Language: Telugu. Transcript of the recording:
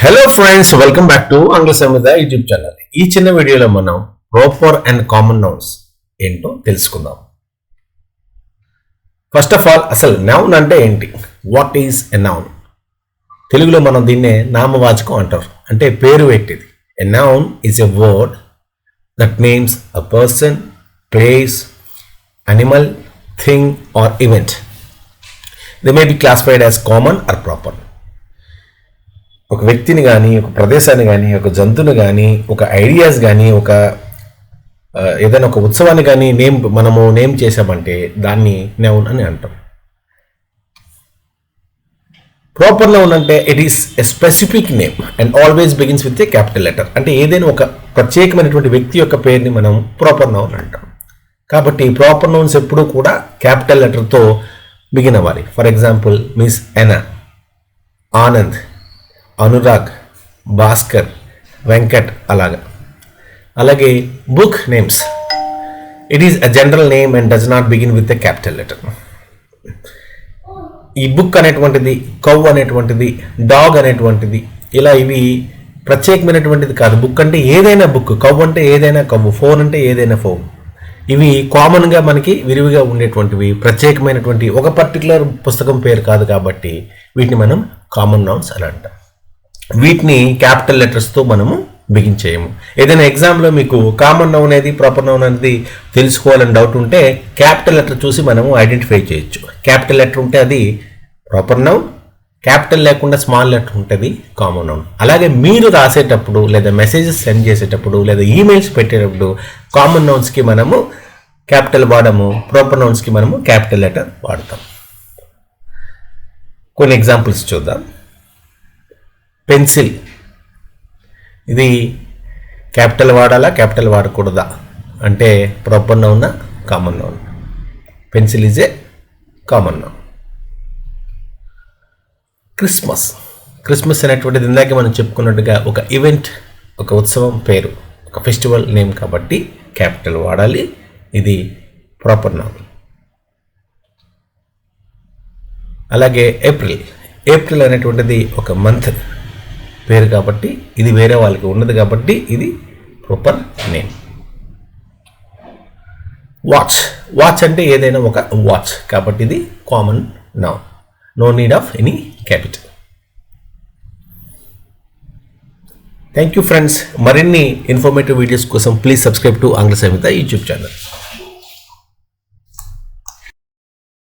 Hello friends, welcome back to Angla Samhita YouTube channel. ఈ చిన్న వీడియోలో మనం ప్రాపర్ అండ్ కామన్ నౌన్స్ ఏంటో తెలుసుకుందాం. ఫస్ట్ ఆఫ్ ఆల్, అసలు నౌన్ అంటే ఏంటి? What is a noun? తెలుగులో మనం దీన్నే నామవాచకం అంటారు, అంటే పేరు పెట్టేది. A noun is a word that names a person, place, animal, thing or event. They may be classified as common are proper. ఒక వ్యక్తిని కానీ, ఒక ప్రదేశాన్ని కానీ, ఒక జంతువుని కానీ, ఒక ఐడియాస్ కానీ, ఒక ఏదైనా ఒక ఉత్సవాన్ని కానీ మనము నేమ్ చేసామంటే దాన్ని నౌన్ అని అంటాం. ప్రాపర్ నౌన్ అంటే it is a specific name and always begins with a capital letter. అంటే ఏదైనా ఒక ప్రత్యేకమైనటువంటి వ్యక్తి యొక్క పేరుని మనం ప్రాపర్ నౌన్ అంటాం. కాబట్టి ప్రాపర్ నౌన్స్ ఎప్పుడూ కూడా క్యాపిటల్ లెటర్తో బిగిన్ అవ్వాలి. For example, miss Ena, Anand, Anurag, Bhaskar, Venkat, అలాగే book names, it is a general name and does not begin with a capital letter. ఈ బుక్ అనేటువంటిది, కౌ అనేటువంటిది, డాగ్ అనేటువంటిది, ఇలా ఇవి ప్రత్యేకమైనటువంటిది కాదు. బుక్ అంటే ఏదైనా బుక్, కౌ అంటే ఏదైనా కవ్వు, ఫోన్ అంటే ఏదైనా ఫోన్. ఇవి కామన్గా మనకి విరివిగా ఉండేటువంటివి, ప్రత్యేకమైనటువంటి ఒక పర్టికులర్ పుస్తకం పేరు కాదు. కాబట్టి వీటిని మనం కామన్ నౌన్స్ అని అంటాం. వీటిని క్యాపిటల్ లెటర్స్తో మనము బిగిన్ చేయము. ఏదైనా ఎగ్జామ్లో మీకు కామన్ నౌన్ అనేది, ప్రాపర్ నౌన్ అనేది తెలుసుకోవాలని డౌట్ ఉంటే క్యాపిటల్ లెటర్ చూసి మనము ఐడెంటిఫై చేయొచ్చు. క్యాపిటల్ లెటర్ ఉంటే అది ప్రాపర్ నౌన్, క్యాపిటల్ లేకుండా స్మాల్ లెటర్ ఉంటుంది కామన్ నౌన్. అలాగే మీరు రాసేటప్పుడు, లేదా మెసేజెస్ సెండ్ చేసేటప్పుడు, లేదా ఈమెయిల్స్ పెట్టేటప్పుడు కామన్ నౌన్స్కి మనము క్యాపిటల్ వాడము, ప్రాపర్ నౌన్స్కి మనము క్యాపిటల్ లెటర్ వాడతాం. కొన్ని ఎగ్జాంపుల్స్ చూద్దాం. పెన్సిల్, ఇది క్యాపిటల్ వాడాలా, క్యాపిటల్ వాడకూడదా అంటే ప్రాపర్ నౌనా, common noun? Pencil is a common noun. Christmas అనేటువంటిది ఇందాక మనం చెప్పుకున్నట్టుగా ఒక ఈవెంట్, ఒక ఉత్సవం పేరు, ఒక ఫెస్టివల్ నేమ్ కాబట్టి క్యాపిటల్ వాడాలి. ఇది ప్రాపర్ నౌన్. అలాగే ఏప్రిల్ అనేటువంటిది ఒక మంత్ పేరు కాబట్టి, ఇది వేరే వాళ్ళకి ఉన్నది కాబట్టి ఇది ప్రాపర్ నేమ్. వాచ్ అంటే ఏదైనా ఒక వాచ్ కాబట్టి ఇది common noun. No need of any capital. Thank you friends. మరిన్ని ఇన్ఫర్మేటివ్ వీడియోస్ కోసం please subscribe to Angla Samhita YouTube channel.